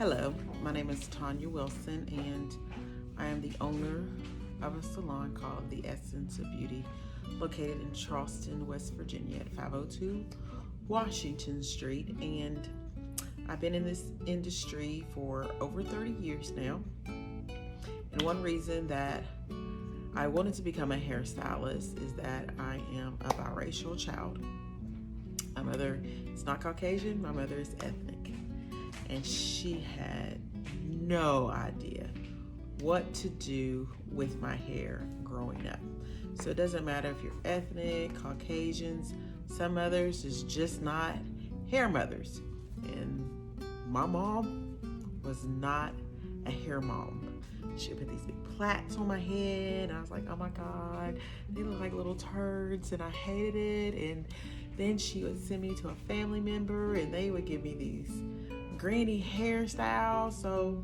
Hello, my name is Tonya Wilson, and I am the owner of a salon called the Essence of Beauty, located in Charleston, West Virginia at 502 Washington Street. And I've been in this industry for over 30 years now. And one reason that I wanted to become a hairstylist is that I am a biracial child. My mother is not Caucasian, my mother is ethnic. And she had no idea what to do with my hair growing up. So it doesn't matter if you're ethnic, Caucasians, some mothers is just not hair mothers. And my mom was not a hair mom. She would put these big plaits on my head, and I was like, oh my God, they look like little turds, and I hated it. And then she would send me to a family member, and they would give me these granny hairstyles. So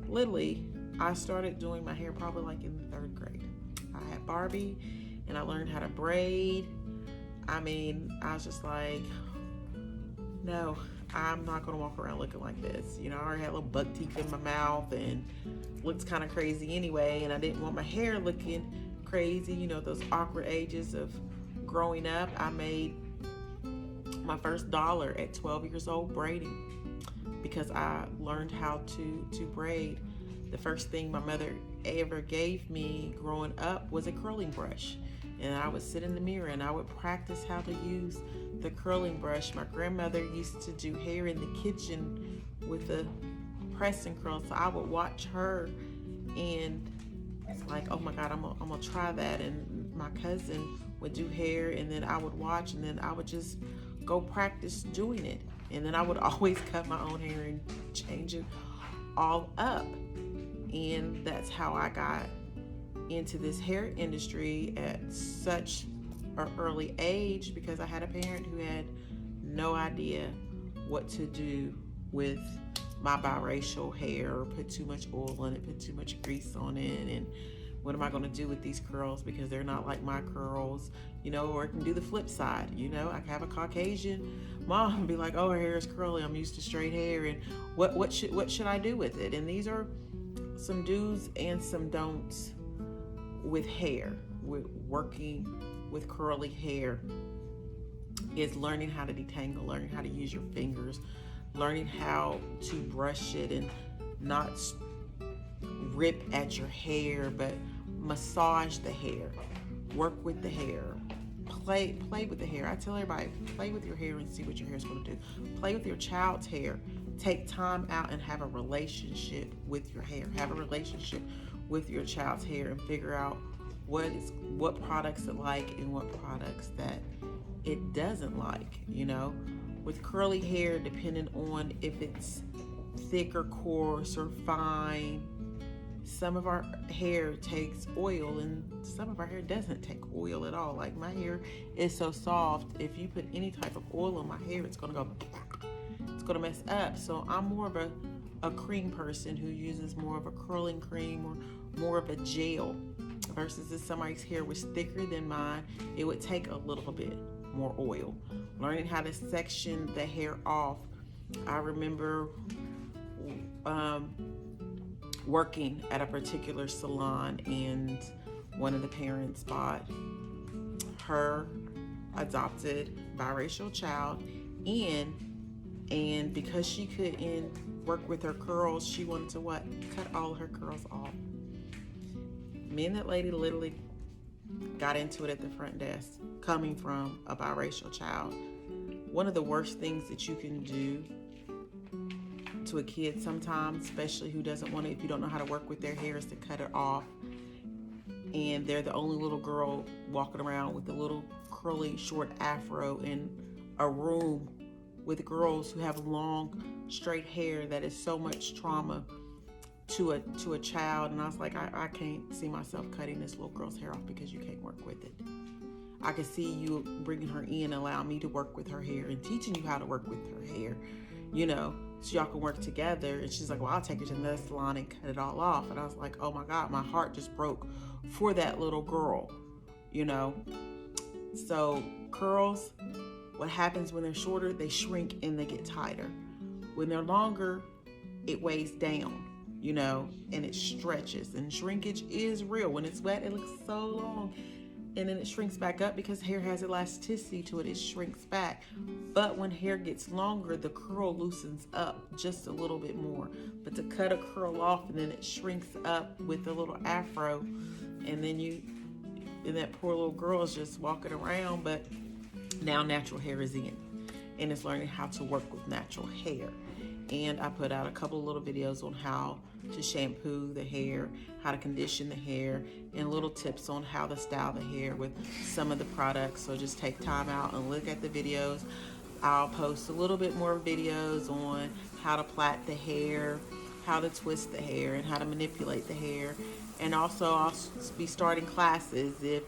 literally, I started doing my hair probably like in the 3rd grade. I had Barbie, and I learned how to braid. I mean, I was just like, no, I'm not gonna walk around looking like this. You know, I already had little buck teeth in my mouth and looked kind of crazy anyway, and I didn't want my hair looking crazy. You know, those awkward ages of growing up. I made my first dollar at 12 years old braiding because I learned how to braid. The first thing my mother ever gave me growing up was a curling brush. And I would sit in the mirror and I would practice how to use the curling brush. My grandmother used to do hair in the kitchen with the press and curl. So I would watch her, and it's like, oh my God, I'm gonna try that. And my cousin would do hair, and then I would watch, and then I would just go practice doing it. And then I would always cut my own hair and change it all up. And that's how I got into this hair industry at such an early age, because I had a parent who had no idea what to do with my biracial hair, or put too much oil in it, put too much grease on it, and what am I going to do with these curls because they're not like my curls, you know. Or I can do the flip side, you know. I can have a Caucasian mom and be like, oh, her hair is curly, I'm used to straight hair, and what should I do with it? And these are some do's and some don'ts with hair, with working with curly hair, is learning how to detangle, learning how to use your fingers, learning how to brush it and not rip at your hair, but massage the hair, work with the hair, play with the hair. I tell everybody, play with your hair and see what your hair is going to do. Play with your child's hair. Take time out and have a relationship with your hair. Have a relationship with your child's hair and figure out what products it like and what products that it doesn't like. You know, with curly hair, depending on if it's thick or coarse or fine, some of our hair takes oil and some of our hair doesn't take oil at all. Like my hair is so soft, if you put any type of oil on my hair, it's gonna go, it's gonna mess up. So I'm more of a cream person who uses more of a curling cream or more of a gel, versus if somebody's hair was thicker than mine, it would take a little bit more oil. Learning how to section the hair off. I remember working at a particular salon, and one of the parents bought her adopted biracial child in, and because she couldn't work with her curls, she wanted to cut all her curls off. Me and that lady literally got into it at the front desk, coming from a biracial child. One of the worst things that you can do to a kid sometimes, especially who doesn't want it, if you don't know how to work with their hair, is to cut it off. And they're the only little girl walking around with a little curly short afro in a room with girls who have long straight hair. That is so much trauma to a child. And I was like, I can't see myself cutting this little girl's hair off because you can't work with it. I could see you bringing her in, allowing me to work with her hair and teaching you how to work with her hair, you know, so y'all can work together. And she's like, well, I'll take her to the salon and cut it all off. And I was like, oh my God, my heart just broke for that little girl, you know. So curls, what happens when they're shorter, they shrink and they get tighter. When they're longer, it weighs down, you know, and it stretches. And shrinkage is real. When it's wet, it looks so long. And then it shrinks back up because hair has elasticity to it. It shrinks back. But when hair gets longer, the curl loosens up just a little bit more. But to cut a curl off and then it shrinks up with a little afro, and then that poor little girl is just walking around, but now natural hair is in. And it's learning how to work with natural hair. And I put out a couple of little videos on how to shampoo the hair, how to condition the hair, and little tips on how to style the hair with some of the products. So just take time out and look at the videos. I'll post a little bit more videos on how to plait the hair, how to twist the hair, and how to manipulate the hair. And also I'll be starting classes if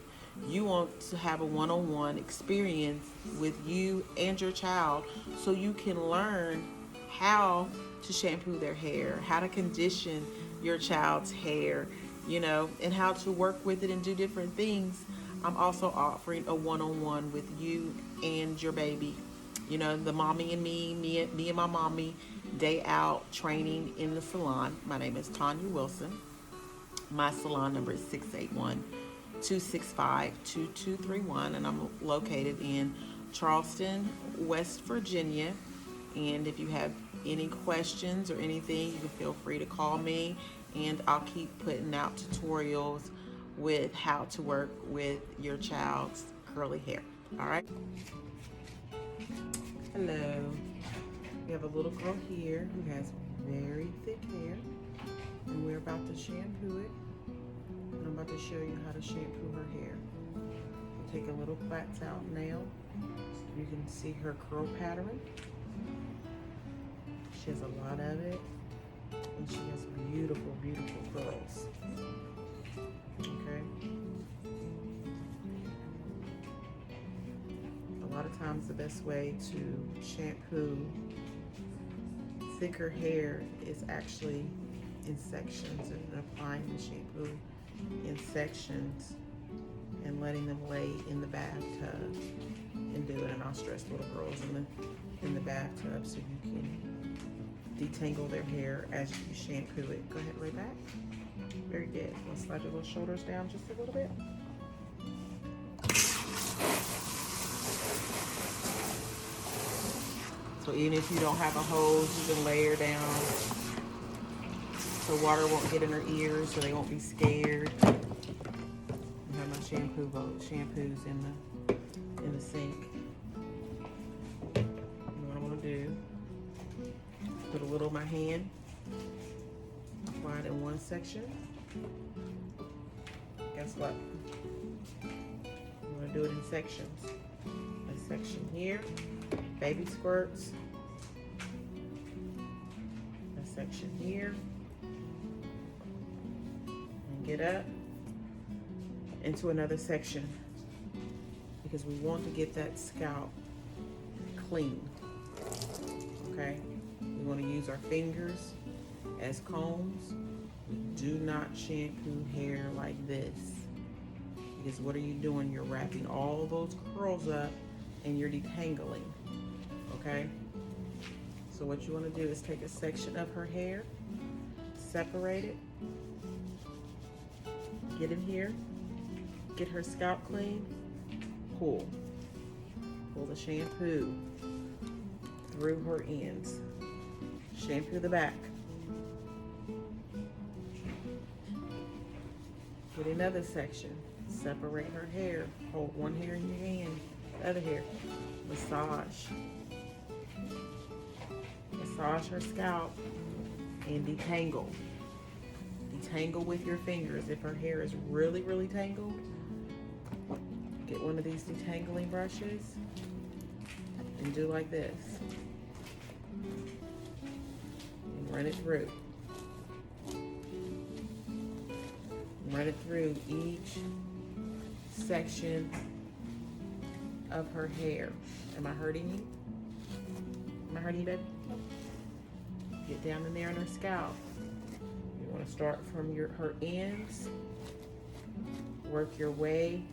you want to have a one-on-one experience with you and your child, so you can learn how to shampoo their hair, how to condition your child's hair, you know, and how to work with it and do different things. I'm also offering a one-on-one with you and your baby. You know, the mommy and me and my mommy, day out training in the salon. My name is Tonya Wilson. My salon number is 681-265-2231, and I'm located in Charleston, West Virginia. And if you have any questions or anything, you can feel free to call me, and I'll keep putting out tutorials with how to work with your child's curly hair. All right. Hello. We have a little girl here who has very thick hair, and we're about to shampoo it. And I'm about to show you how to shampoo her hair. We'll take a little plaits out now. You can see her curl pattern. She has a lot of it, and she has beautiful, beautiful curls. Okay. A lot of times the best way to shampoo thicker hair is actually in sections, and applying the shampoo in sections and letting them lay in the bathtub and do it. And I'll stress little girls in the bathtub so you can detangle their hair as you shampoo it. Go ahead, lay back. Very good. Let's slide your little shoulders down just a little bit. So even if you don't have a hose, you can lay her down so water won't get in her ears, so they won't be scared. I have my shampoos in the sink. And what I'm gonna do, put a little of my hand, apply it in one section. Guess what? I'm gonna do it in sections. A section here, baby squirts. A section here. And get up into another section, because we want to get that scalp clean. Okay? We want to use our fingers as combs. We do not shampoo hair like this, because what are you doing? You're wrapping all those curls up and you're detangling. Okay? So what you want to do is take a section of her hair, separate it, get in here, get her scalp clean, pull the shampoo through her ends, shampoo the back, get another section, separate her hair, hold one hair in your hand, the other hair, massage her scalp, and detangle with your fingers. If her hair is really, really tangled, get one of these detangling brushes and do like this and run it through. Run it through each section of her hair. Am I hurting you? Am I hurting you, baby? Get down in there on her scalp. You want to start from her ends, work your way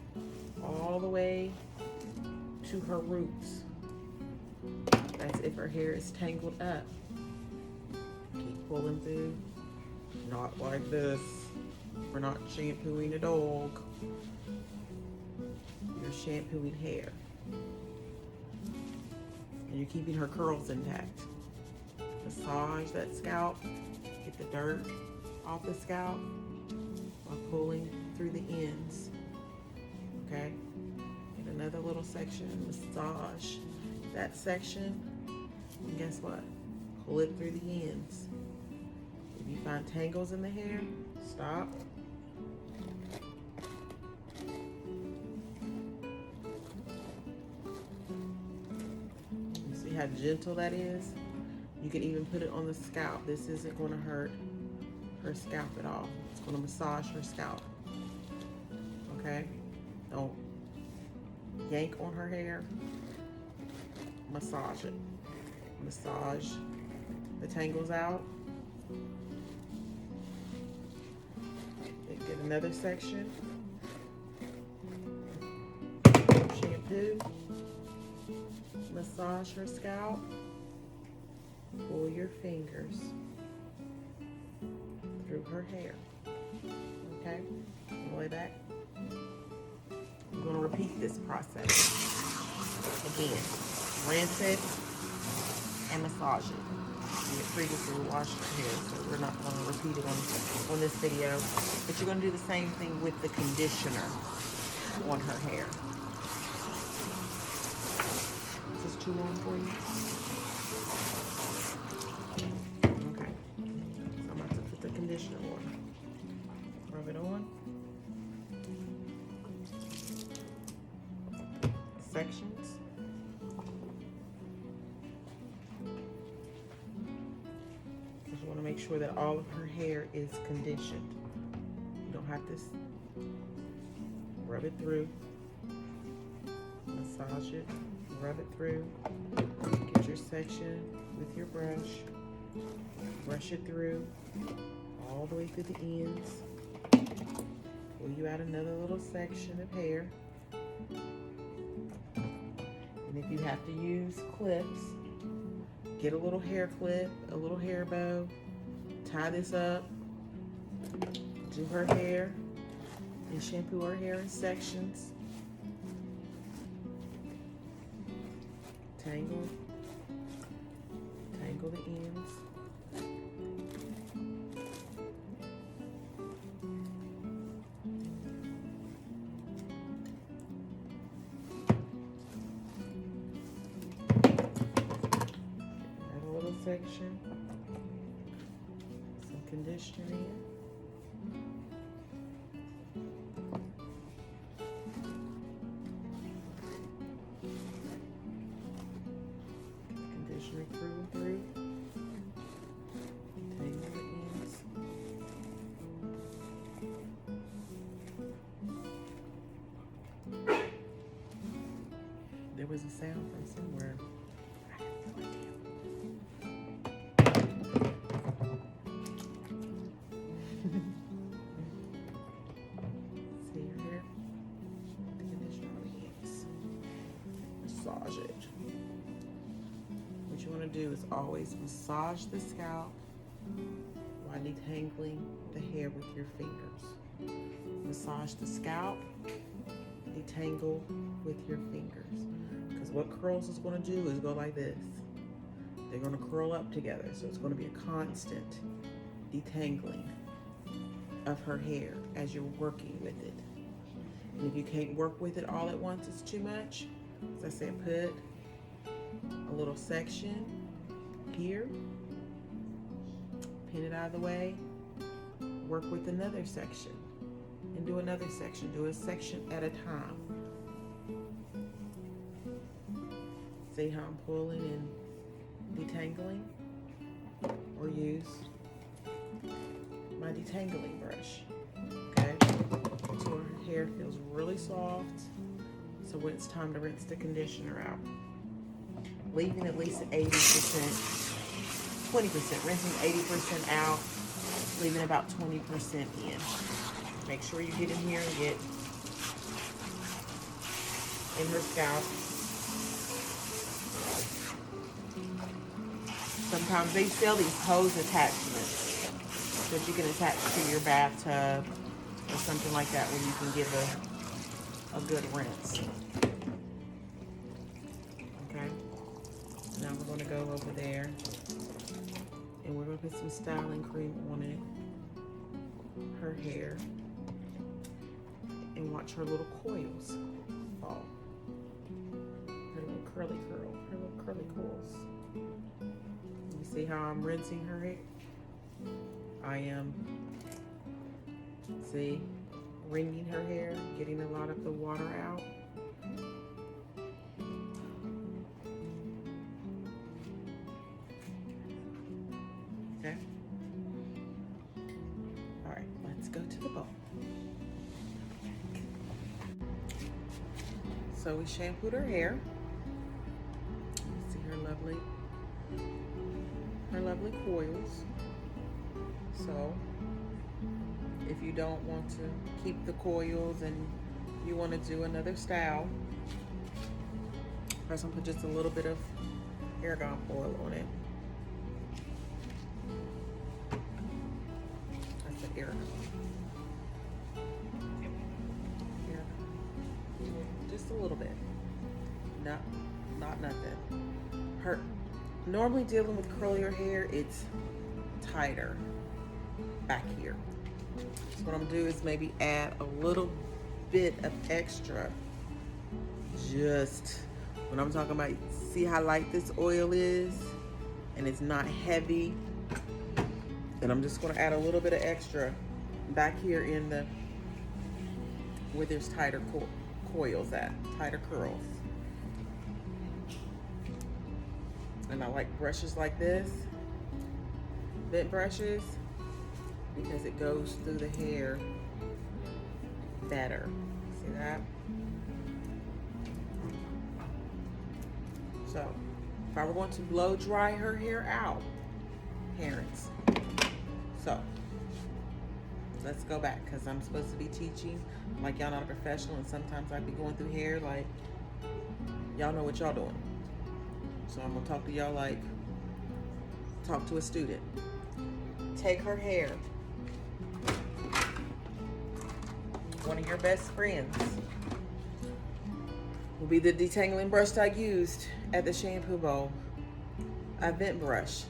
all the way to her roots. That's if her hair is tangled up. pulling through. Not like this. We're not shampooing a dog. You're shampooing hair. And you're keeping her curls intact. Massage that scalp. Get the dirt off the scalp while pulling through the ends. Okay? Get another little section. Massage that section. And guess what? Pull it through the ends. If you find tangles in the hair, stop. You see how gentle that is? You can even put it on the scalp. This isn't going to hurt her scalp at all. It's going to massage her scalp. Okay? Don't yank on her hair. Massage it. Massage the tangles out. Get another section. Shampoo. Massage her scalp. Pull your fingers through her hair. Okay? All the way back. I'm going to repeat this process again. Rinse it and massage it. We previously washed her hair, so we're not going to repeat it on this video. But you're going to do the same thing with the conditioner on her hair. Is this too long for you? Okay. So I'm about to put the conditioner on. Rub it on. Sections. Make sure that all of her hair is conditioned. You don't have to rub it through. Massage it, rub it through. Get your section with your brush. Brush it through all the way through the ends. Pull you out another little section of hair. And if you have to use clips, get a little hair clip, a little hair bow. Tie this up, do her hair, and shampoo her hair in sections. Tangle the ends. Add a little section. Conditioner in. Conditioner through and through. Tangle the ends. There was a sound from somewhere. I have no idea. See your hair? The conditioner on the ends. Massage it. What you want to do is always massage the scalp while detangling the hair with your fingers. Massage the scalp, detangle with your fingers. Because what curls is going to do is go like this. They're going to curl up together, so it's going to be a constant detangling of her hair as you're working with it. And if you can't work with it all at once, it's too much. As I said, put a little section here, pin it out of the way, work with another section, and do another section. Do a section at a time. See how I'm pulling and detangling? Or use my detangling brush. Okay? So her hair feels really soft. So when it's time to rinse the conditioner out, leaving at least 80%, 20%, rinsing 80% out, leaving about 20% in. Make sure you get in here and get in her scalp. Sometimes they sell these hose attachments that you can attach to your bathtub or something like that where you can give a good rinse. Okay, now we're going to go over there and we're going to put some styling cream on it, her hair, and watch her little coils fall. Her little curly coils. You see how I'm rinsing her hair? I am, see, wringing her hair, getting a lot of the water out. Okay. All right, let's go to the bowl. So we shampooed her hair. You see her lovely coils. So if you don't want to keep the coils and you want to do another style, first I'm gonna put just a little bit of argan oil on it. That's the argan. Just a little bit. Not nothing. Normally dealing with curlier hair, it's tighter back here. So what I'm gonna do is maybe add a little bit of extra. Just when I'm talking about, see how light this oil is and it's not heavy. And I'm just gonna add a little bit of extra back here in the, where there's tighter coils at, tighter curls. And I like brushes like this, bent brushes, because it goes through the hair better. See that? So, if I were going to blow dry her hair out, parents, so let's go back, because I'm supposed to be teaching like y'all not a professional, and sometimes I be going through hair like y'all know what y'all doing. So I'm gonna talk to y'all like talk to a student. Take her hair, one of your best friends will be the detangling brush I used at the shampoo bowl, a vent brush.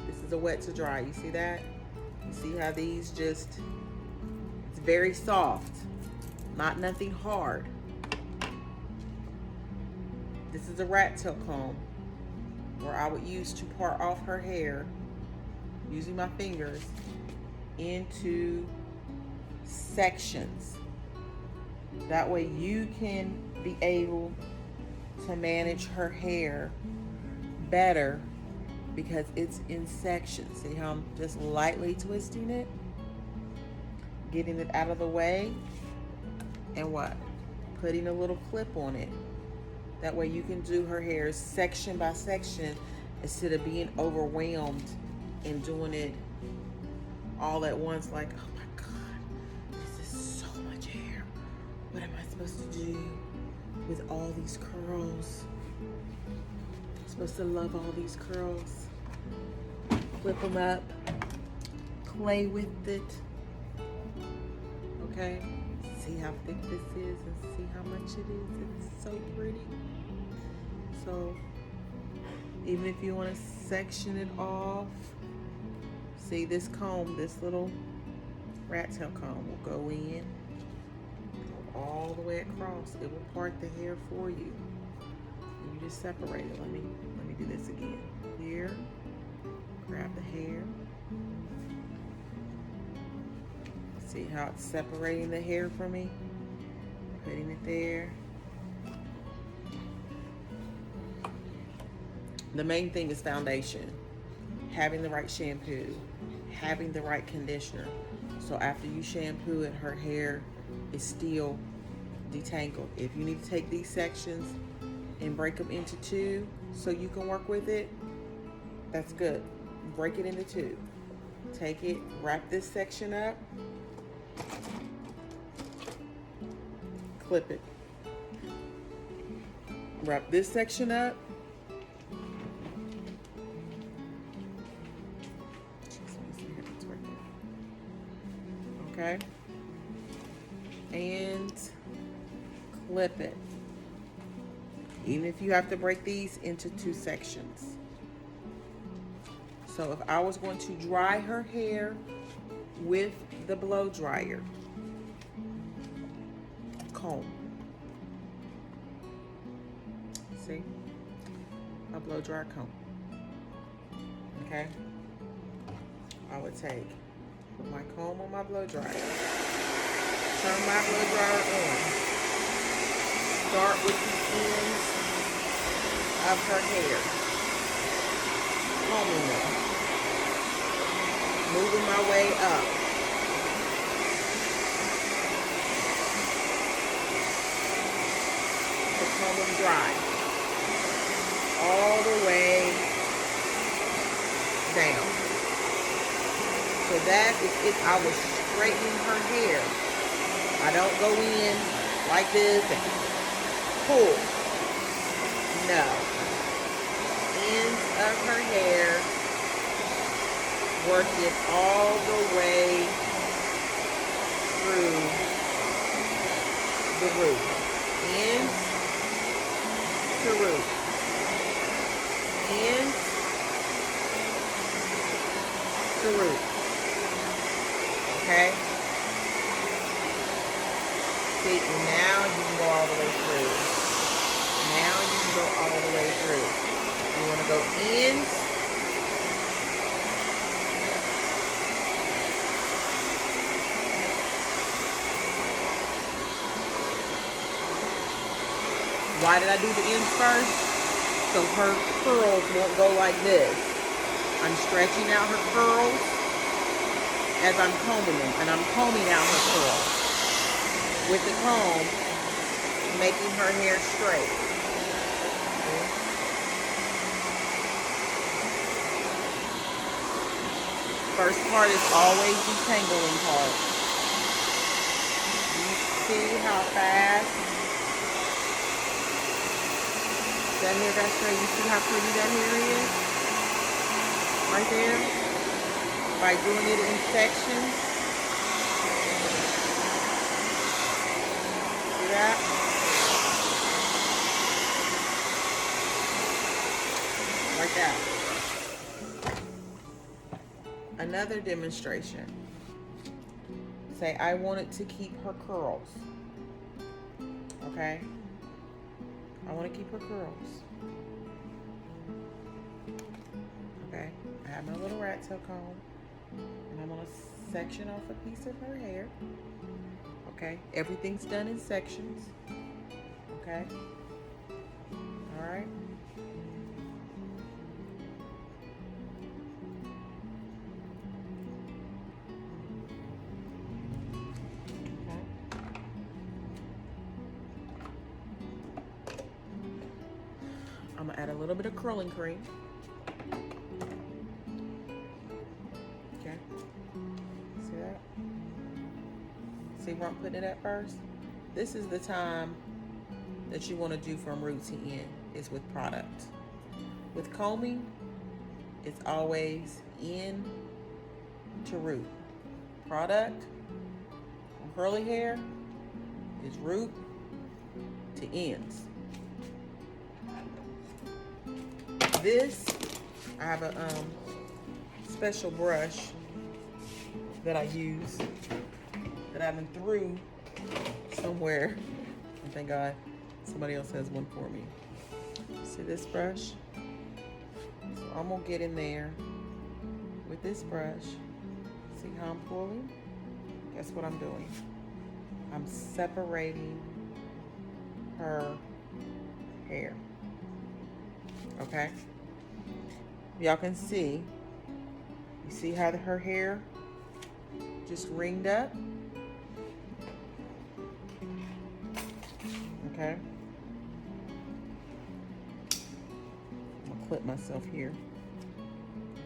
This is a wet to dry, you see that? You see how these just, it's very soft, not nothing hard. This is a rat tail comb where I would use to part off her hair using my fingers into sections. That way you can be able to manage her hair better because it's in sections. See how I'm just lightly twisting it, getting it out of the way, and what? Putting a little clip on it. That way you can do her hair section by section instead of being overwhelmed and doing it all at once like, oh my God, this is so much hair. What am I supposed to do with all these curls? I'm supposed to love all these curls. Flip them up, play with it. Okay? See how thick this is and see how much it is. It's so pretty. So even if you want to section it off, see this comb, this little rat tail comb will go in, go all the way across. It will part the hair for you. And you just separate it. Let me do this again. Here, grab the hair. See how it's separating the hair from me? Putting it there. The main thing is foundation. Having the right shampoo. Having the right conditioner. So after you shampoo it, her hair is still detangled. If you need to take these sections and break them into two so you can work with it, that's good. Break it into two. Take it, wrap this section up, clip it. Wrap this section up, Okay? And clip it. Even if you have to break these into 2 sections. So if I was going to dry her hair with the blow dryer, comb. See? A blow dryer comb. Okay? I would put my comb on my blow dryer. Turn my blow dryer on. Start with the ends of her hair. Combing them. Moving my way up. To comb them dry. All the way down. So that is if I was straightening her hair. I don't go in like this and pull. No. Ends of her hair. Work it all the way through the root. Ends to root. Ends to root. Okay? See, and now you can go all the way through. Now you can go all the way through. You want to go ends Why did I do the ends first? So her curls won't go like this. I'm stretching out her curls as I'm combing them, and I'm combing out her curls with the comb, making her hair straight. Okay. First part is always the tangling part. You see how fast that hair got straight? You see how pretty that hair is? Right there. By doing it in sections. See that? Like that. Another demonstration. Say I wanted to keep her curls. Okay? I want to keep her curls. Okay, I have my little rat tail comb, and I'm going to section off a piece of her hair. Okay, everything's done in sections. Okay, all right. I'm gonna add a little bit of curling cream. Okay, see that? See where I'm putting it at first? This is the time that you want to do from root to end, is with product. With combing, it's always end to root. Product on curly hair is root to ends. This, I have a special brush that I use that I've been through somewhere. And thank God somebody else has one for me. See this brush? So I'm gonna get in there with this brush. See how I'm pulling? Guess what I'm doing? I'm separating her hair. Okay? Y'all can see. You see how her hair just ringed up? Okay? I'm gonna clip myself here.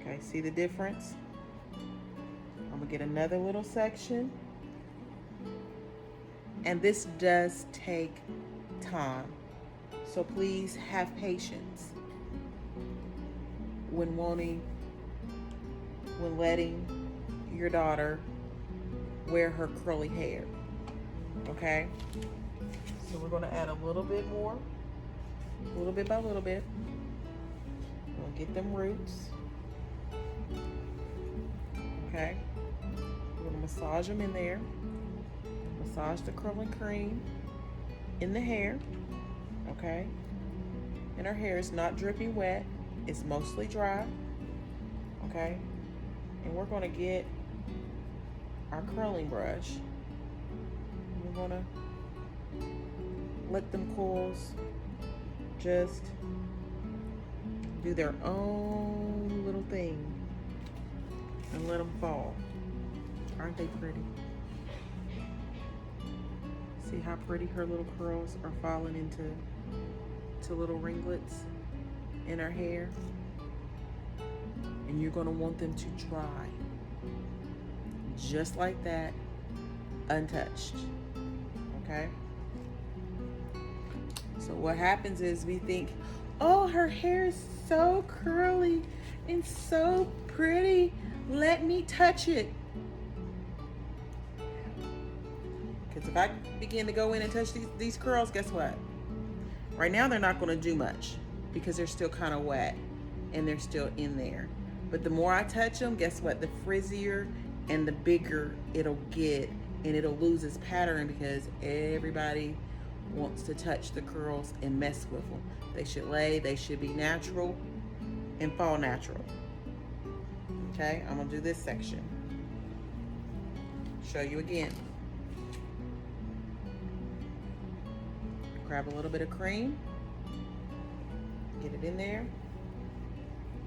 Okay, see the difference? I'm gonna get another little section. And this does take time. So please have patience when letting your daughter wear her curly hair. Okay? So we're going to add a little bit more, little bit by little bit. We'll get them roots. Okay? We're going to massage them in there. Massage the curling cream in the hair. Okay? And her hair is not dripping wet. It's mostly dry. Okay? And we're going to get our curling brush. We're going to let them coils just do their own little thing and let them fall. Aren't they pretty? See how pretty her little curls are falling into little ringlets in her hair? And you're going to want them to dry just like that, untouched. Okay? So what happens is we think, oh, her hair is so curly and so pretty. Let me touch it. Because if I begin to go in and touch these curls, guess what? Right now they're not going to do much because they're still kind of wet and they're still in there. But the more I touch them, guess what? The frizzier and the bigger it'll get, and it'll lose its pattern because everybody wants to touch the curls and mess with them. They should lay, they should be natural and fall natural. Okay, I'm gonna do this section. Show you again. Grab a little bit of cream, get it in there,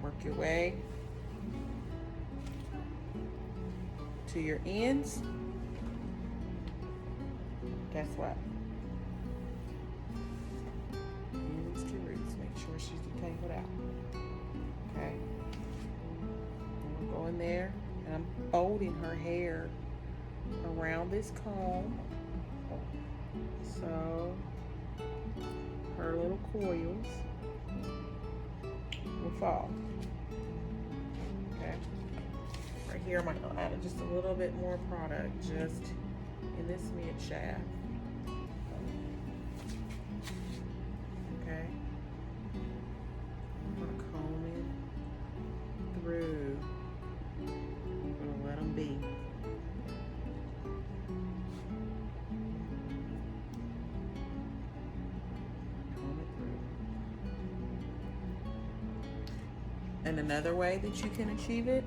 work your way to your ends. Guess what? Ends to roots. Make sure she's tangled out. Okay. And we'll go in there, and I'm folding her hair around this comb. So her little coils will fall. Okay. Right here, I'm gonna add just a little bit more product, just in this mid shaft. Okay. I'm gonna comb it through. I'm gonna let them be. And another way that you can achieve it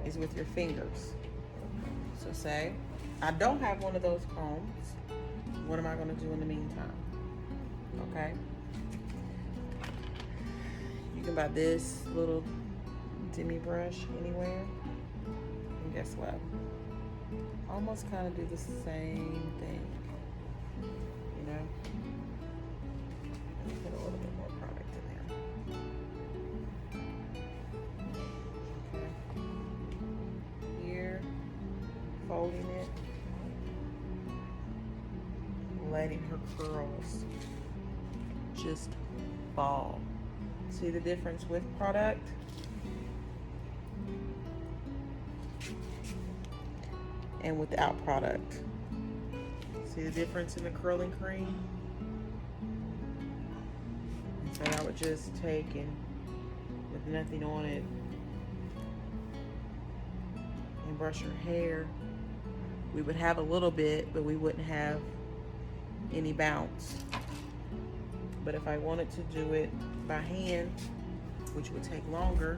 is with your fingers. So say, I don't have one of those combs. What am I gonna do in the meantime? Okay. You can buy this little demi brush anywhere. And guess what? Almost kind of do the same thing. You know? Put a little bit more product in there. Folding it, letting her curls just fall. See the difference with product? And without product. See the difference in the curling cream? And so I would just take and, with nothing on it, and brush her hair. We would have a little bit, but we wouldn't have any bounce. But if I wanted to do it by hand, which would take longer,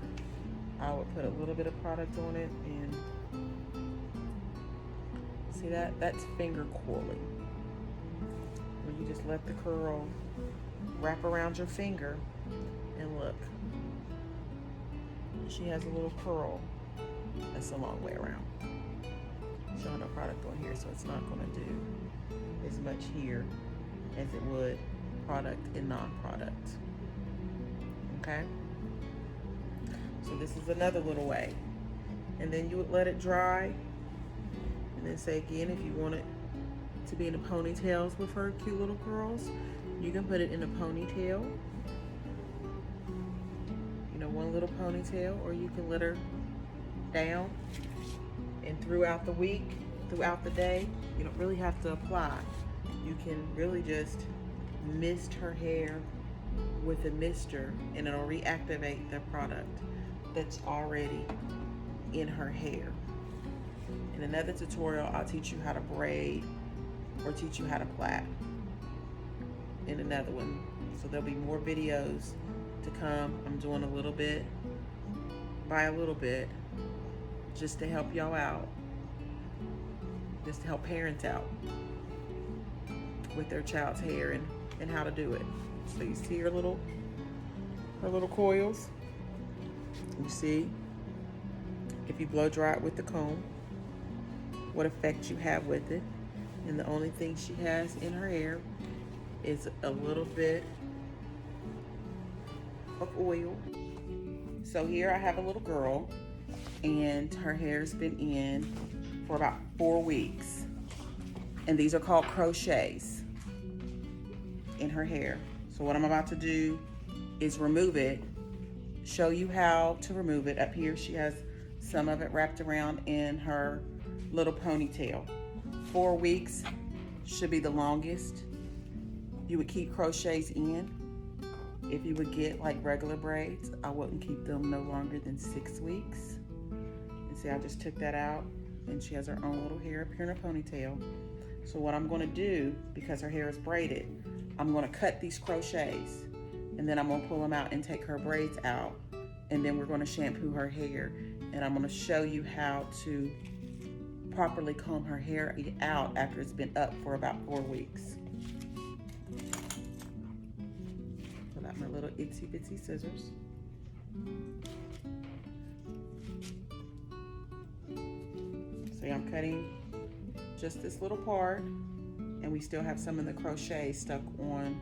I would put a little bit of product on it and see that? That's finger coiling. Where you just let the curl wrap around your finger and look. She has a little curl that's a long way around. Showing no product on here, so it's not going to do as much here as it would product and non-product. Okay? So this is another little way. And then you would let it dry. And then say again, if you want it to be in the ponytails with her cute little curls, you can put it in a ponytail. You know, one little ponytail, or you can let her down And throughout the week, throughout the day, you don't really have to apply. You can really just mist her hair with a mister, and it'll reactivate the product that's already in her hair. In another tutorial, I'll teach you how to braid or teach you how to plait in another one. So there'll be more videos to come. I'm doing a little bit by a little bit just to help y'all out, just to help parents out with their child's hair and how to do it. So you see her little coils. You see, if you blow dry it with the comb, what effect you have with it. And the only thing she has in her hair is a little bit of oil. So here I have a little girl, and her hair's been in for about 4 weeks. And these are called crochets in her hair. So what I'm about to do is remove it, show you how to remove it. Up here she has some of it wrapped around in her little ponytail. 4 weeks should be the longest you would keep crochets in. If you would get like regular braids, I wouldn't keep them no longer than 6 weeks. And see, I just took that out, and she has her own little hair up here in her ponytail. So what I'm gonna do, because her hair is braided, I'm gonna cut these crochets, and then I'm gonna pull them out and take her braids out, and then we're gonna shampoo her hair, and I'm gonna show you how to properly comb her hair out after it's been up for about 4 weeks. Pull out my little itsy bitsy scissors. See, I'm cutting just this little part, and we still have some of the crochet stuck on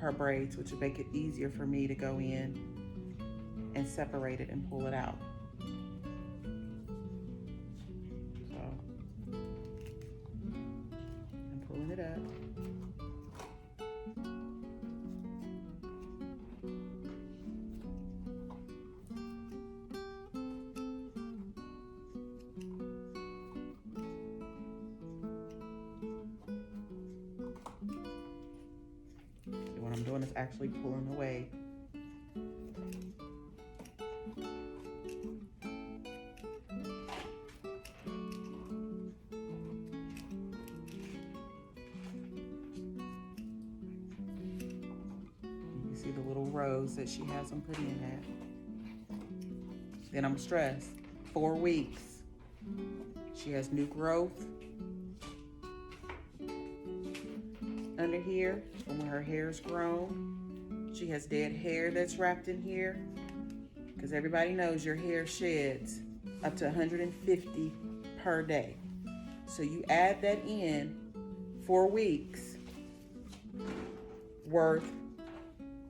her braids, which will make it easier for me to go in and separate it and pull it out. So I'm pulling it up. What I'm doing is actually pulling away. You can see the little rows that she has them put in at. Then I'm stressed. 4 weeks. She has new growth under here from where her hair's grown. She has dead hair that's wrapped in here, because everybody knows your hair sheds up to 150 per day. So you add that in 4 weeks worth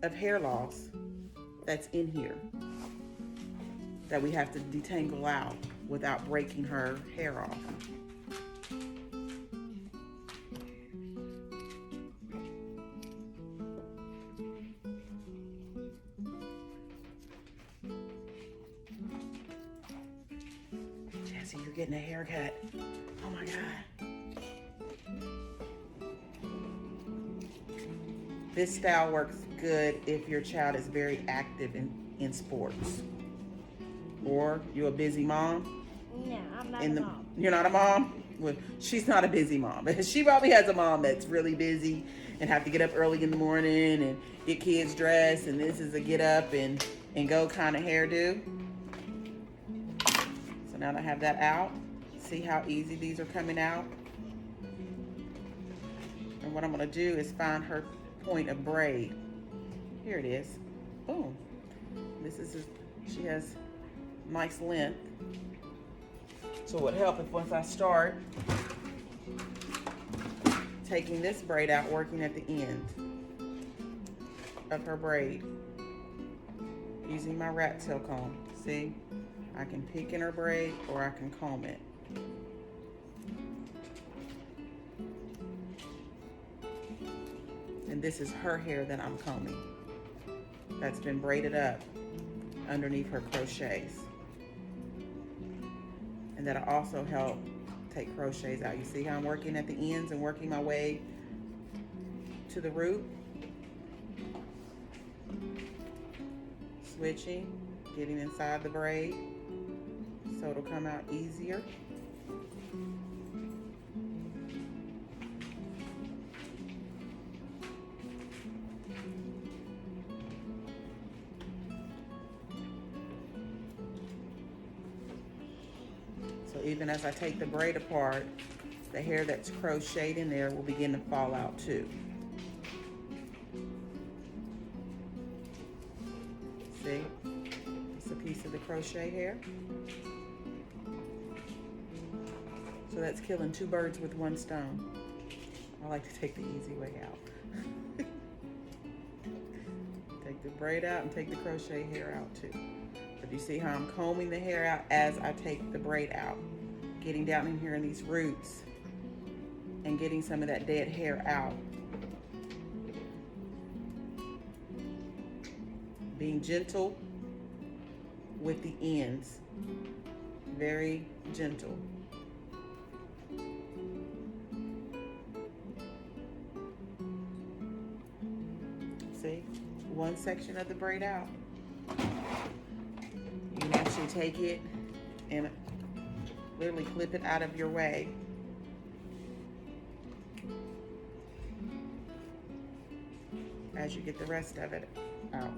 of hair loss that's in here that we have to detangle out without breaking her hair off. Jesse, you're getting a haircut. Oh my God. This style works good if your child is very active in sports. Or you're a busy mom. No, I'm not a mom. You're not a mom? Well, she's not a busy mom. She probably has a mom that's really busy and have to get up early in the morning and get kids dressed, and this is a get up and go kind of hairdo. So now that I have that out, see how easy these are coming out? And what I'm gonna do is find her point of braid. Here it is. Boom. She has nice length. So it would help if once I start taking this braid out, working at the end of her braid using my rat tail comb. See, I can pick in her braid or I can comb it. And this is her hair that I'm combing, that's been braided up underneath her crochets. And that'll also help take crochets out. You see how I'm working at the ends and working my way to the root? Switching, getting inside the braid so it'll come out easier. So even as I take the braid apart, the hair that's crocheted in there will begin to fall out too. See, it's a piece of the crochet hair. So that's killing two birds with one stone. I like to take the easy way out. Take the braid out and take the crochet hair out too. But you see how I'm combing the hair out as I take the braid out, getting down in here in these roots and getting some of that dead hair out. Being gentle with the ends, very gentle. See, one section of the braid out. You can actually take it and literally clip it out of your way. As you get the rest of it out.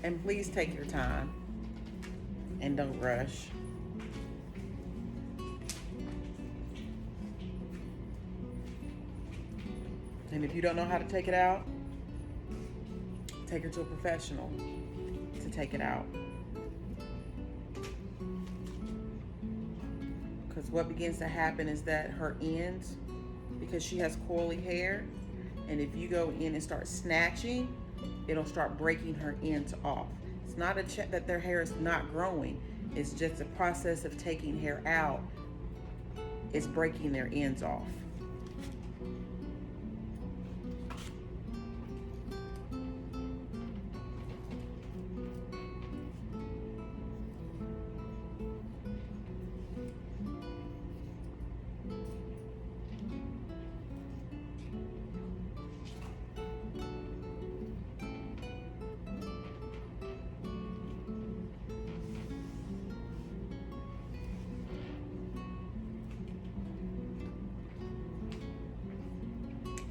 And please take your time and don't rush. And if you don't know how to take it out, take her to a professional to take it out. Because what begins to happen is that her ends, because she has coily hair, and if you go in and start snatching, it'll start breaking her ends off. It's not a check that their hair is not growing. It's just a process of taking hair out. It's breaking their ends off.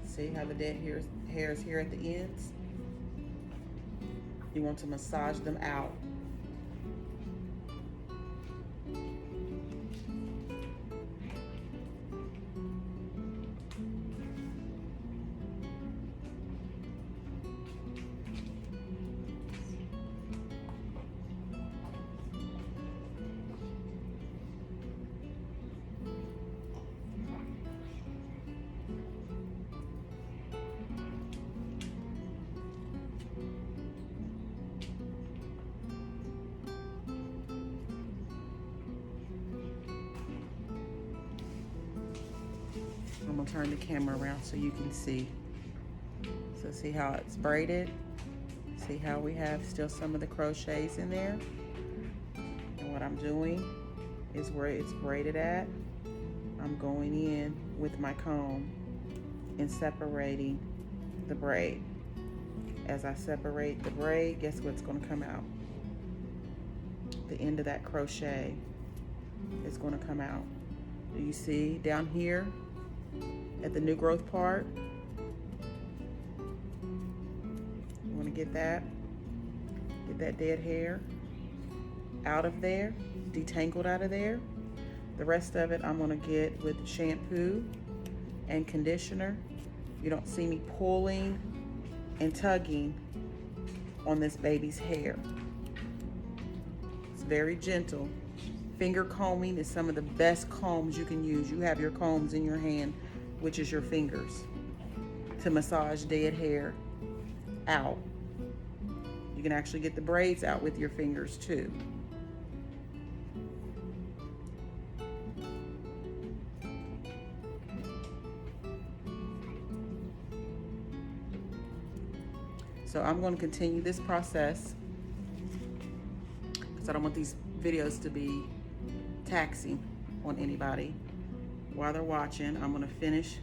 See how the dead hair is here at the ends? You want to massage them out. I'm gonna turn the camera around so you can see. So see how it's braided? See how we have still some of the crochets in there? And what I'm doing is where it's braided at, I'm going in with my comb and separating the braid. As I separate the braid, guess what's gonna come out? The end of that crochet is gonna come out. Do you see down here at the new growth part? You want to get that dead hair out of there, detangled out of there. The rest of it I'm going to get with shampoo and conditioner. You don't see me pulling and tugging on this baby's hair. It's very gentle. Finger combing is some of the best combs you can use. You have your combs in your hand. which is your fingers, to massage dead hair out. You can actually get the braids out with your fingers too. So I'm going to continue this process because I don't want these videos to be taxing on anybody. While they're watching, I'm going to finish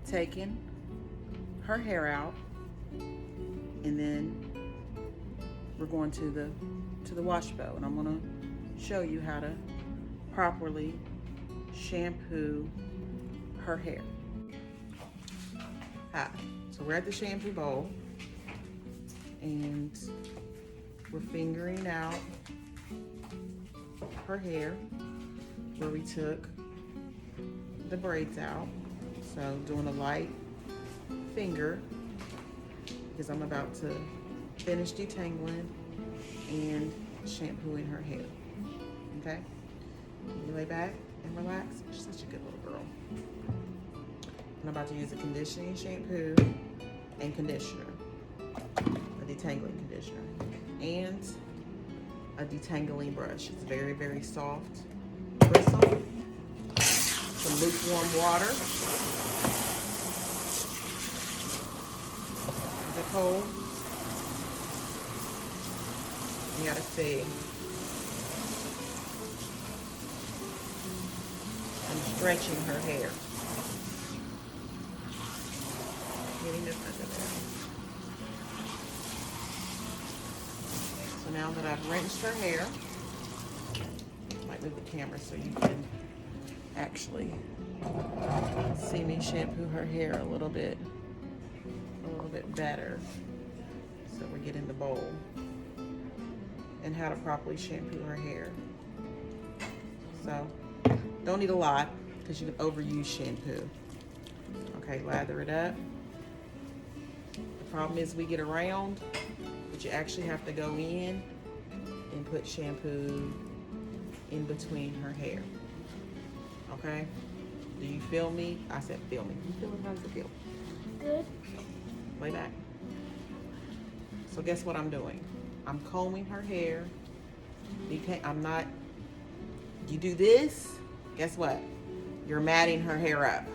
taking her hair out, and then we're going to the wash bowl, and I'm going to show you how to properly shampoo her hair. Hi, so we're at the shampoo bowl, and we're fingering out her hair where we took the braids out. So doing a light finger because I'm about to finish detangling and shampooing her hair. Okay? You lay back and relax. She's such a good little girl. I'm about to use a conditioning shampoo and conditioner. A detangling conditioner. And a detangling brush. It's very, very soft. Bristle. Some lukewarm water. Is it cold? You gotta see. I'm stretching her hair. Getting this under there. So now that I've rinsed her hair, I might move the camera so you can actually see me shampoo her hair a little bit better. So we're getting the bowl and how to properly shampoo her hair. So don't need a lot because you can overuse shampoo. Okay, lather it up. The problem is we get around, but you actually have to go in and put shampoo in between her hair. Okay? Do you feel me? I said feel me. You feel it? How does it feel? Good. Lay back. So guess what I'm doing? I'm combing her hair. I'm not, you do this, guess what? You're matting her hair up.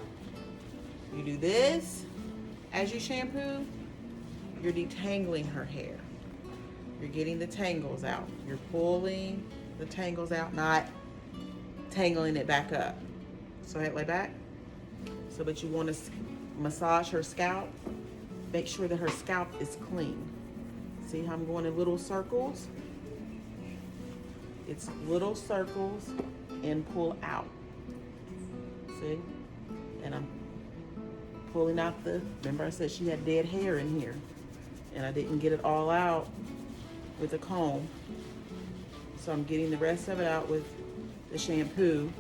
You do this as you shampoo, you're detangling her hair. You're getting the tangles out. You're pulling the tangles out, not tangling it back up. So lay back. So, but you want to massage her scalp. Make sure that her scalp is clean. See how I'm going in little circles? It's little circles and pull out. See? And I'm pulling out remember I said she had dead hair in here. And I didn't get it all out with a comb. So I'm getting the rest of it out with the shampoo.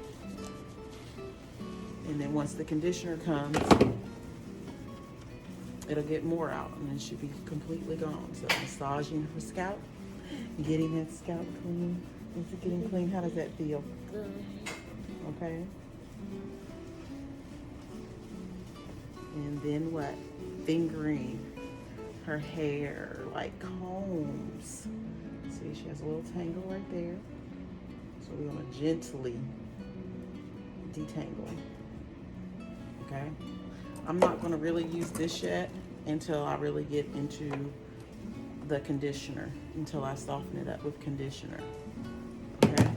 And then once the conditioner comes, it'll get more out and then she'll be completely gone. So massaging her scalp, getting that scalp clean. Is it getting clean? How does that feel? Good. Okay. And then what? Fingering her hair like combs. See, she has a little tangle right there. So we're gonna gently detangle. Okay. I'm not gonna really use this yet until I really get into the conditioner, until I soften it up with conditioner. Okay.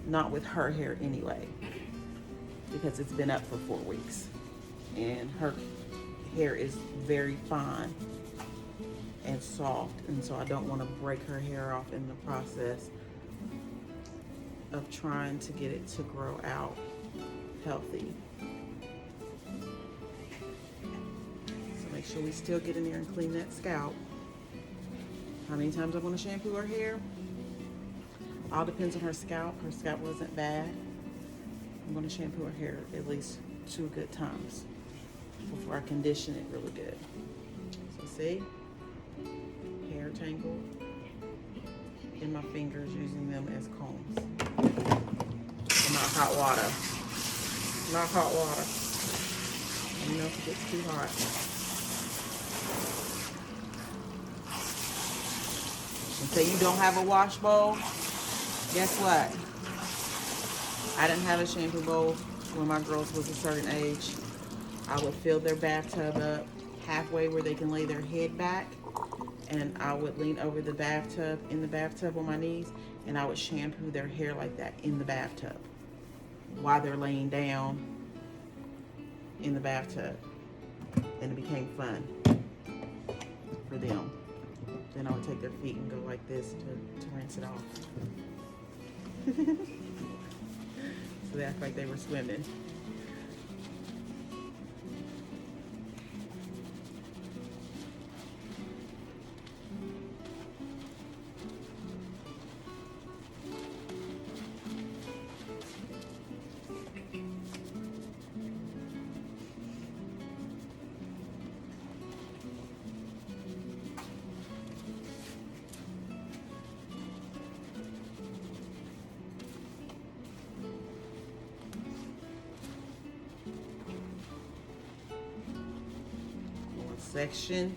Not with her hair anyway, because it's been up for 4 weeks and her hair is very fine and soft, and so I don't want to break her hair off in the process of trying to get it to grow out healthy. So make sure we still get in there and clean that scalp. How many times I'm going to shampoo her hair? All depends on her scalp. Her scalp wasn't bad. I'm going to shampoo her hair at least 2 good times before I condition it really good. So see? Hair tangle in my fingers, using them as combs. And not hot water. not hot water. Let me know if it gets too hot. And say you don't have a wash bowl, guess what? I didn't have a shampoo bowl when my girls was a certain age. I would fill their bathtub up halfway where they can lay their head back, and I would lean over the bathtub, in the bathtub on my knees, and I would shampoo their hair like that in the bathtub while they're laying down in the bathtub. And it became fun for them. Then I would take their feet and go like this to rinse it off. So they act like they were swimming. Section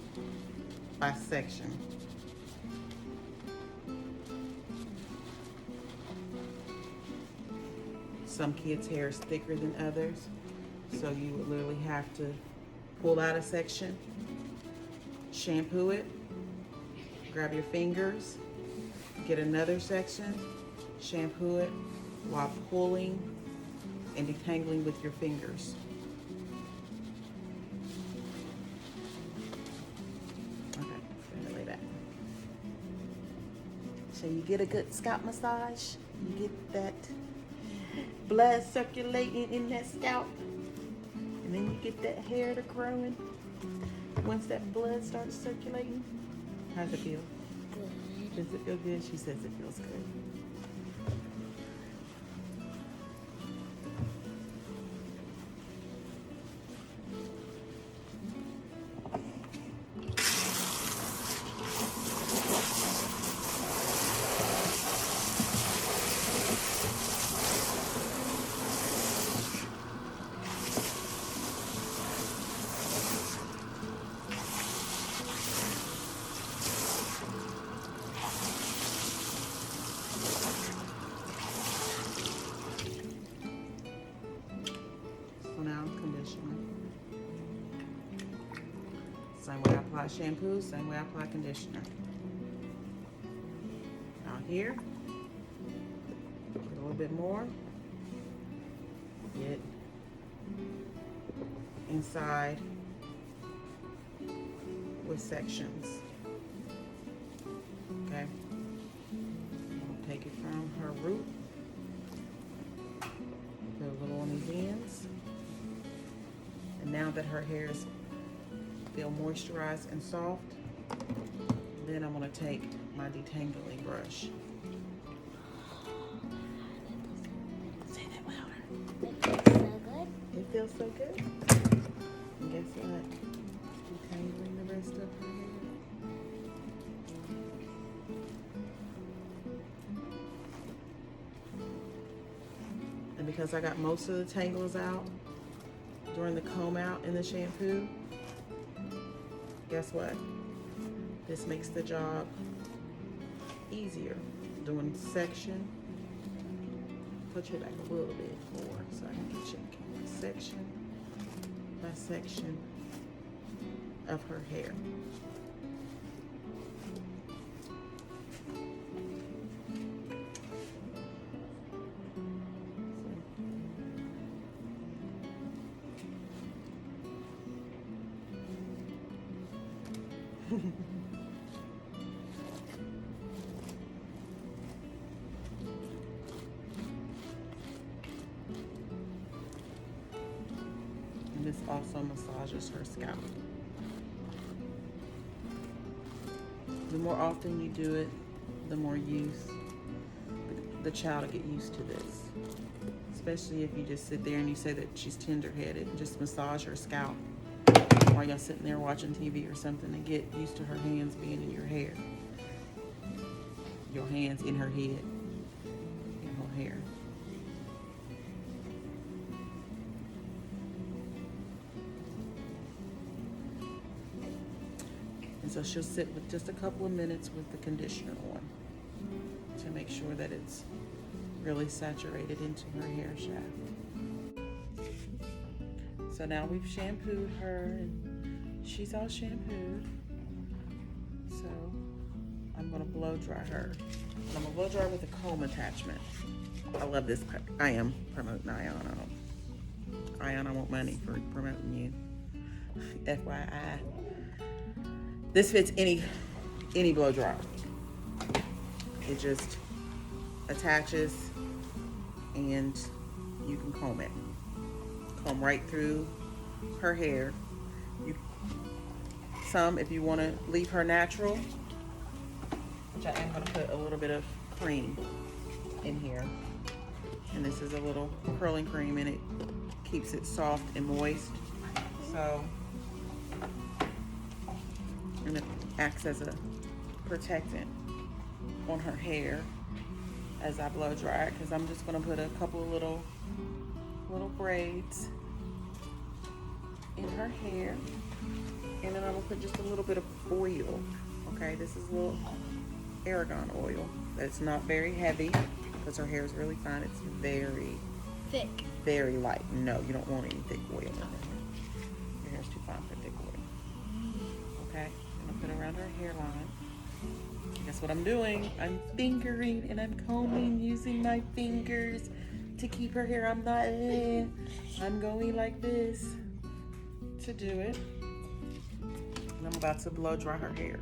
by section. Some kids' hair is thicker than others, so you would literally have to pull out a section, shampoo it, grab your fingers, get another section, shampoo it while pulling and detangling with your fingers. So you get a good scalp massage, you get that blood circulating in that scalp, and then you get that hair to growing. Once that blood starts circulating, how does it feel? Good. Does it feel good? She says it feels good. Same way I apply shampoo, same way I apply conditioner. Now here, get a little bit more. Get inside with sections. Okay? I'm gonna take it from her root. Put a little on these ends. And now that her hair is feel moisturized and soft, then I'm going to take my detangling brush. Say that louder. It feels so good. It feels so good. And guess what? Detangling the rest of her hair. And because I got most of the tangles out during the comb out in the shampoo, guess what? This makes the job easier. Doing section. Put you back a little bit more so I can get you section by section of her hair. And this also massages her scalp. The more often you do it, the more the child will get used to this. Especially if you just sit there and you say that she's tender-headed, and just massage her scalp while y'all sitting there watching TV or something, and get used to her hands being in your hair. Your hands in her head, in her hair. So she'll sit with just a couple of minutes with the conditioner on to make sure that it's really saturated into her hair shaft. So now we've shampooed her and she's all shampooed. So I'm gonna blow dry her. I'm gonna blow dry with a comb attachment. I love this. I am promoting Ion. Ion, I want money for promoting you. FYI. This fits any blow dryer. It just attaches and you can comb it. Comb right through her hair. If you want to leave her natural, which I am going to put a little bit of cream in here. And this is a little curling cream and it keeps it soft and moist. So, and it acts as a protectant on her hair as I blow dry it, because I'm just going to put a couple of little braids in her hair. And then I'm going to put just a little bit of oil. Okay, this is a little argan oil. It's not very heavy because her hair is really fine. It's very thick. Very light. No, you don't want any thick oil in her. Your hair's too fine for thick oil. Okay, I'm going to put it around her hairline. Guess what I'm doing? I'm fingering and I'm combing using my fingers to keep her hair. I'm going like this to do it. And I'm about to blow dry her hair.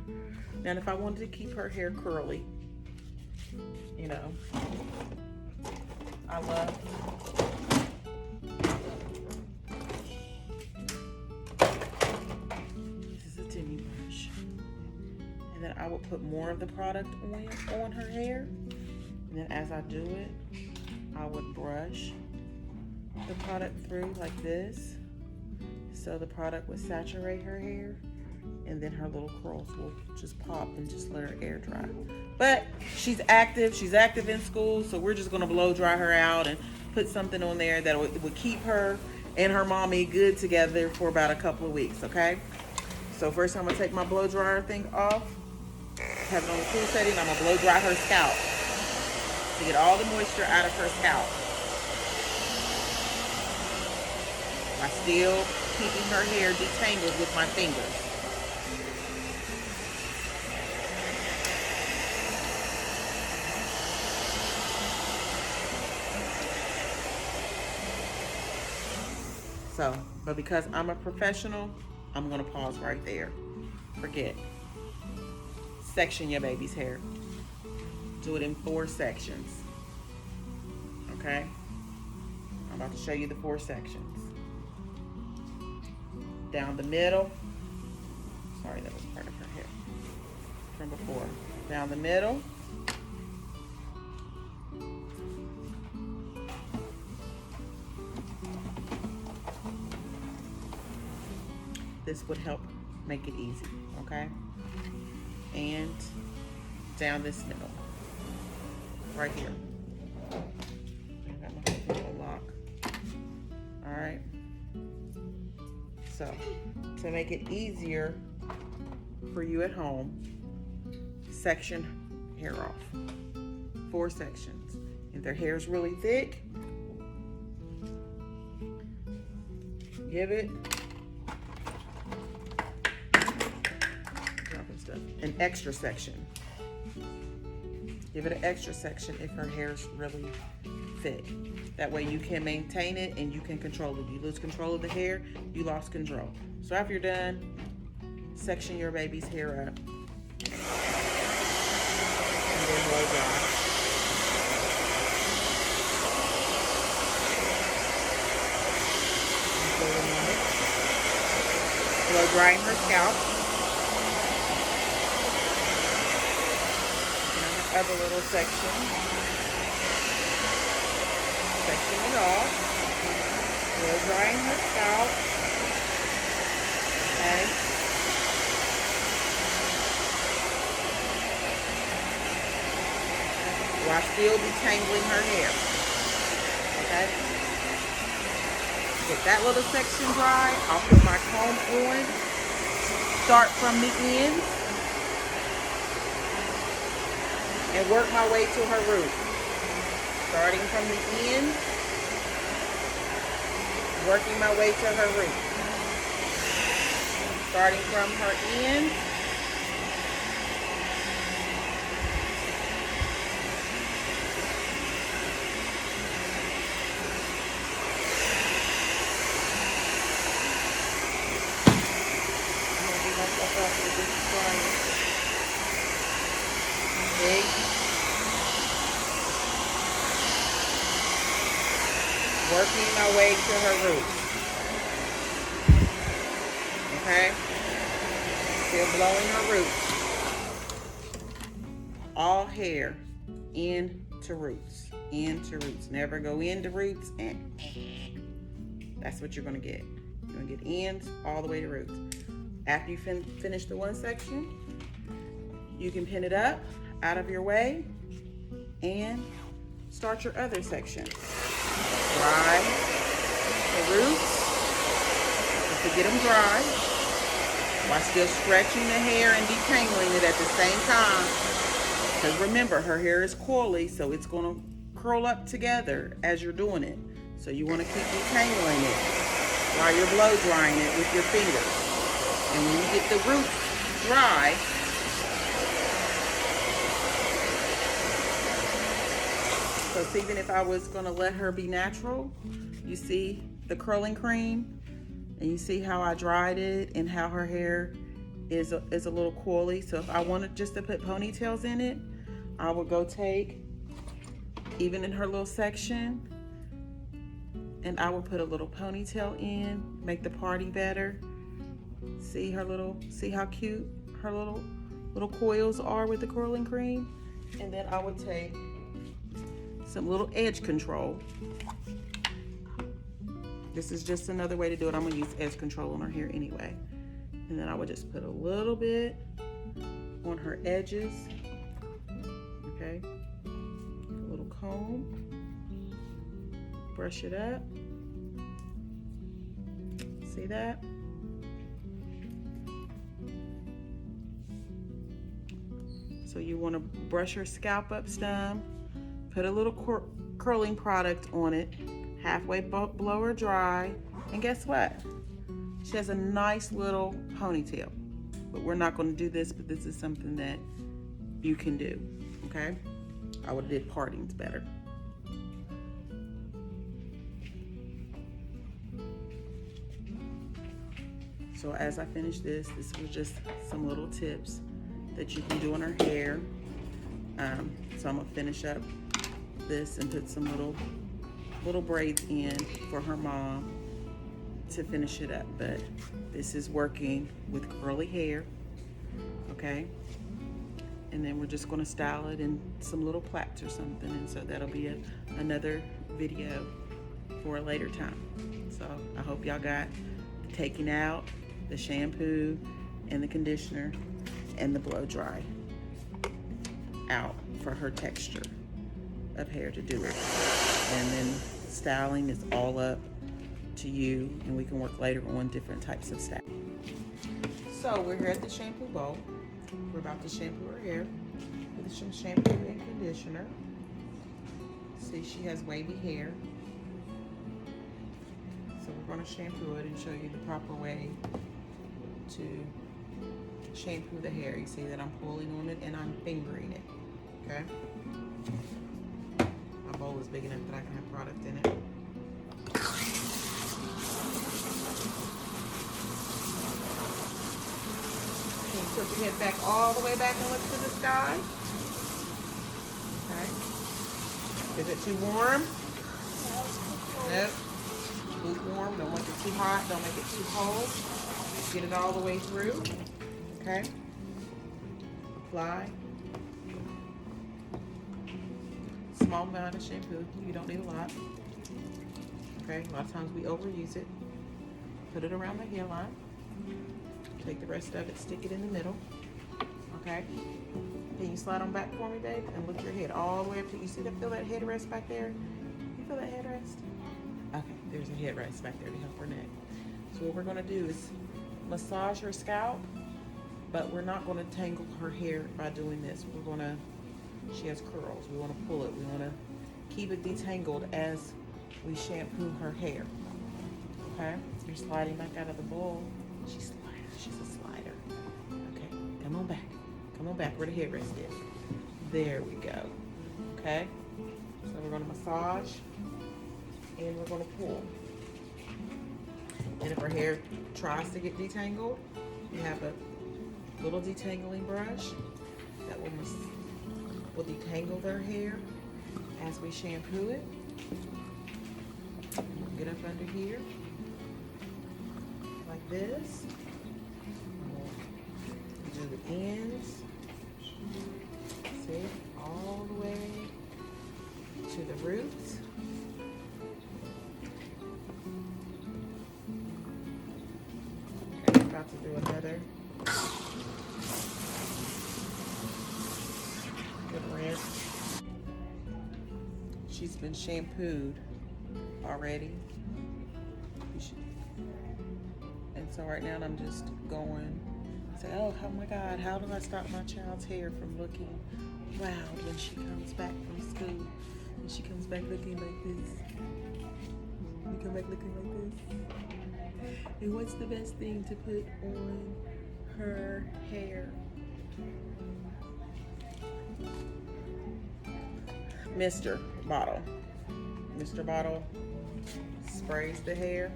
Now, if I wanted to keep her hair curly, you know, I love this is a Timmy brush. And then I will put more of the product on her hair. And then as I do it, I would brush the product through like this. So the product would saturate her hair. And then her little curls will just pop and just let her air dry. But she's active in school, so we're just gonna blow dry her out and put something on there that would keep her and her mommy good together for about a couple of weeks, okay? So first I'm gonna take my blow dryer thing off, have it on the cool setting. I'm gonna blow dry her scalp to get all the moisture out of her scalp. I'm still keeping her hair detangled with my fingers. So, but because I'm a professional, I'm gonna pause right there. Forget. Section your baby's hair. Do it in 4 sections. Okay? I'm about to show you the 4 sections. Down the middle. Sorry, that was part of her hair from before. Down the middle. This would help make it easy, okay? And down this middle, right here. I got my little lock. All right. So, to make it easier for you at home, section hair off. 4 sections. If their hair is really thick, give it an extra section. Give it an extra section if her hair is really thick. That way you can maintain it and you can control it. You lose control of the hair, you lost control. So after you're done, section your baby's hair up. And then blow dry. Blow drying her scalp. Other little section. Section it off. Blow drying her scalp. Okay. While still detangling her hair. Okay. Get that little section dry. I'll put my comb on. Start from the end. and work my way to her root. Starting from the end, working my way to her root. Starting from her end, working my way to her root. Okay? Still blowing her roots. All hair into roots. Into roots. Never go into roots. That's what you're going to get. You're going to get ends all the way to roots. After you finish the one section, you can pin it up out of your way and start your other section. Dry the roots. Just to get them dry while still stretching the hair and detangling it at the same time. Because remember, her hair is coily, so it's going to curl up together as you're doing it. So you want to keep detangling it while you're blow drying it with your fingers. And when you get the roots dry, so even if I was going to let her be natural, you see the curling cream, and you see how I dried it and how her hair is a little coily. So if I wanted just to put ponytails in it, I would go take, even in her little section, and I would put a little ponytail in, make the party better. See how cute her little coils are with the curling cream. And then I would take some little edge control. This is just another way to do it. I'm gonna use edge control on her hair anyway. And then I would just put a little bit on her edges. Okay, a little comb, brush it up. See that? So you want to brush her scalp up some, put a little curling product on it, halfway blow her dry, and guess what? She has a nice little ponytail. But we're not going to do this, but this is something that you can do, okay? I would have did partings better. So as I finish this was just some little tips that you can do on her hair. So I'm gonna finish up this and put some little braids in for her mom to finish it up. But this is working with curly hair, okay? And then we're just gonna style it in some little plaits or something, and so that'll be another video for a later time. So I hope y'all got the taking out, the shampoo, and the conditioner, and the blow dry out for her texture of hair to do it. And then styling is all up to you, and we can work later on different types of styling. So we're here at the shampoo bowl. We're about to shampoo her hair with some shampoo and conditioner. See, she has wavy hair. So we're going to shampoo it and show you the proper way to shampoo the hair. You see that I'm pulling on it and I'm fingering it, okay? My bowl is big enough that I can have product in it. Okay, tilt your head back all the way back and look to the sky. Okay. Is it too warm? Nope. Lukewarm. Don't make it too hot. Don't make it too cold. Get it all the way through. Okay. Apply. Small amount of shampoo. You don't need a lot. Okay. A lot of times we overuse it. Put it around the hairline. Take the rest of it, stick it in the middle. Okay. Can you slide on back for me, babe? And lift your head all the way up to, you see that, feel that headrest back there? You feel that headrest? Okay, there's a headrest back there to help her neck. So what we're gonna do is massage her scalp, but we're not gonna tangle her hair by doing this. We're gonna she has curls. We want to pull it. We want to keep it detangled as we shampoo her hair. Okay? You're sliding back out of the bowl. She's a slider. Okay, come on back. Come on back where the headrest is. There we go. Okay? So we're going to massage and we're going to pull. And if her hair tries to get detangled, you have a little detangling brush that will detangle their hair as we shampoo it. Get up under here like this. Do the ends. See, all the way to the roots. Okay, I'm about to do another good rinse. She's been shampooed already. And so right now I'm just going to say, oh my God, how do I stop my child's hair from looking wild when she comes back from school? And she comes back looking like this. You come back looking like this. And what's the best thing to put on her hair? Mr. Bottle. Mr. Bottle sprays the hair.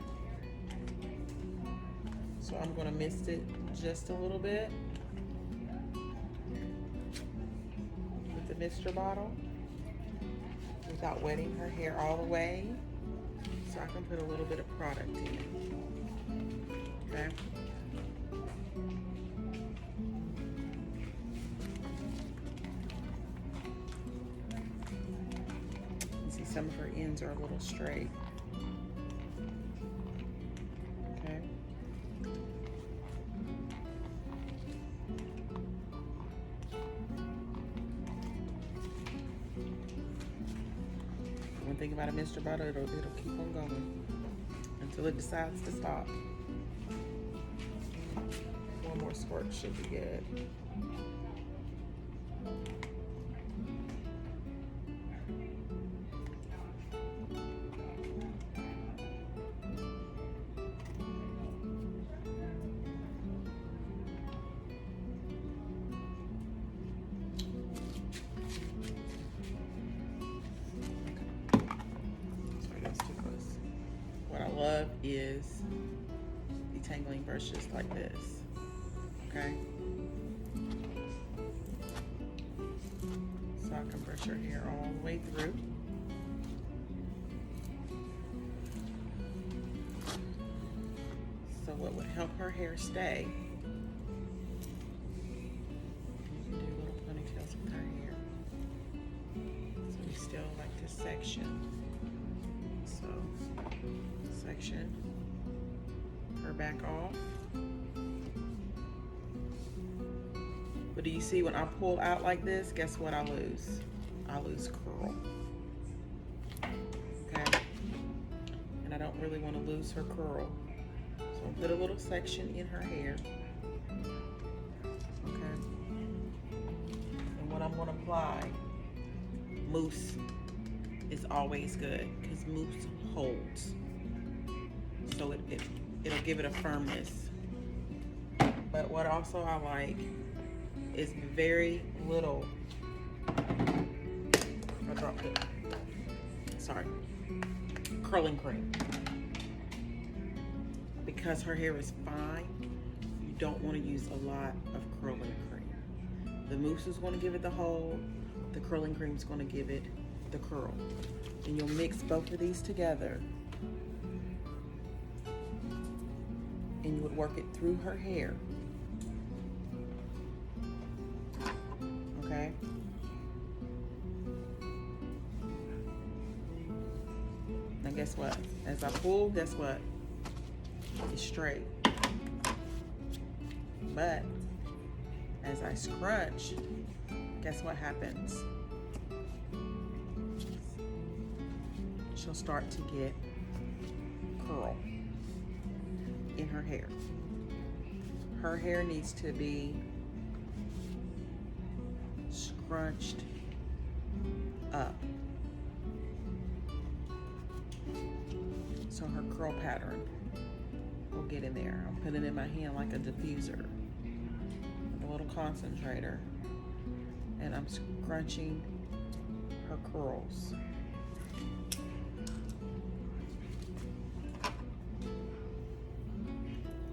So I'm going to mist it just a little bit with the Mr. Bottle without wetting her hair all the way, so I can put a little bit of product in. Okay. You see some of her ends are a little straight. Okay. One thing about a Mr. Bottle, it'll keep on going until it decides to stop. One more squirt should be good. What I love is detangling brushes like this, okay? So I can brush her hair all the way through. So what would help her hair stay, you can do little ponytails with her hair. So we still like this section. So section her back off. But do you see when I pull out like this, guess what I lose? I lose curl. Okay? And I don't really want to lose her curl. So I'll put a little section in her hair. Okay? And what I'm going to apply, mousse is always good because mousse holds. So it'll give it a firmness. But what also I like is very little, I dropped it, sorry, curling cream. Because her hair is fine, you don't want to use a lot of curling cream. The mousse is going to give it the hold, the curling cream is going to give it the curl. And you'll mix both of these together and you would work it through her hair. Okay? Now guess what? As I pull, guess what? It's straight. But as I scrunch, guess what happens? She'll start to get curl in her hair. Her hair needs to be scrunched up. So her curl pattern will get in there. I'm putting it in my hand like a diffuser with a little concentrator, and I'm scrunching her curls.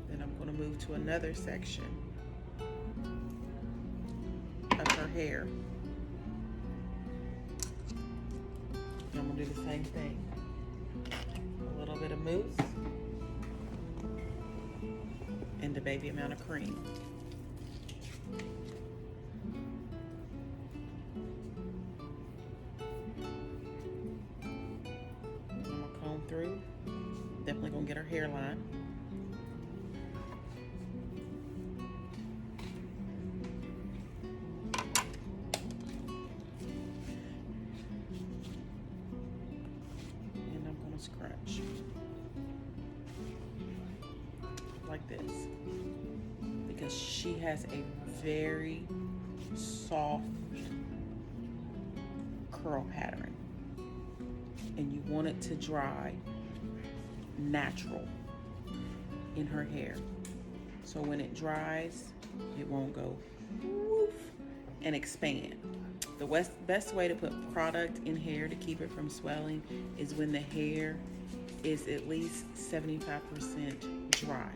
Then I'm going to move to another section of her hair. I'm going to do the same thing. A little bit of mousse and the baby amount of cream. I'm going to comb through. Definitely going to get her hairline. Scrunch like this because she has a very soft curl pattern, and you want it to dry natural in her hair, so when it dries it won't go woof and expand. The best way to put product in hair to keep it from swelling is when the hair is at least 75% dry.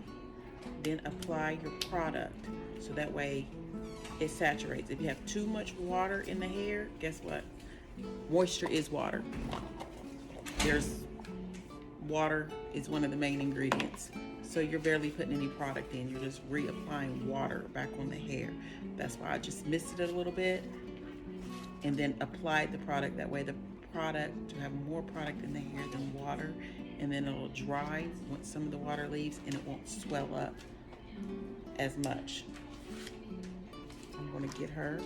Then apply your product so that way it saturates. If you have too much water in the hair, guess what? Moisture is water. Water is one of the main ingredients. So you're barely putting any product in. You're just reapplying water back on the hair. That's why I just missed it a little bit and then applied the product. That way the product, to have more product in the hair than water, and then it'll dry once some of the water leaves and it won't swell up as much. I'm going to get her,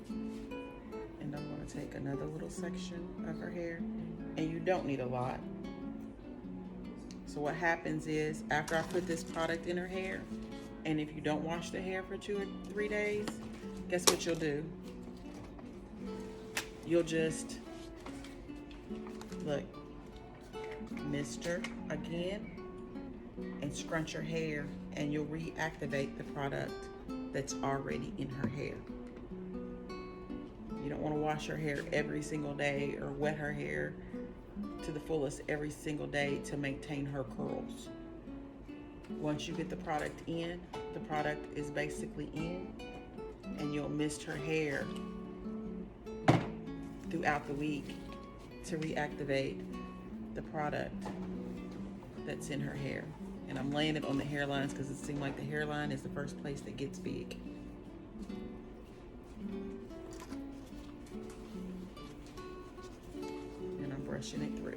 and I'm going to take another little section of her hair, and you don't need a lot. So what happens is, after I put this product in her hair, and if you don't wash the hair for 2 or 3 days, guess what you'll do? You'll just, look, mist her again and scrunch her hair, and you'll reactivate the product that's already in her hair. You don't want to wash her hair every single day or wet her hair to the fullest every single day to maintain her curls. Once you get the product in, the product is basically in, and you'll mist her hair throughout the week to reactivate the product that's in her hair. And I'm laying it on the hairlines because it seems like the hairline is the first place that gets big. And I'm brushing it through.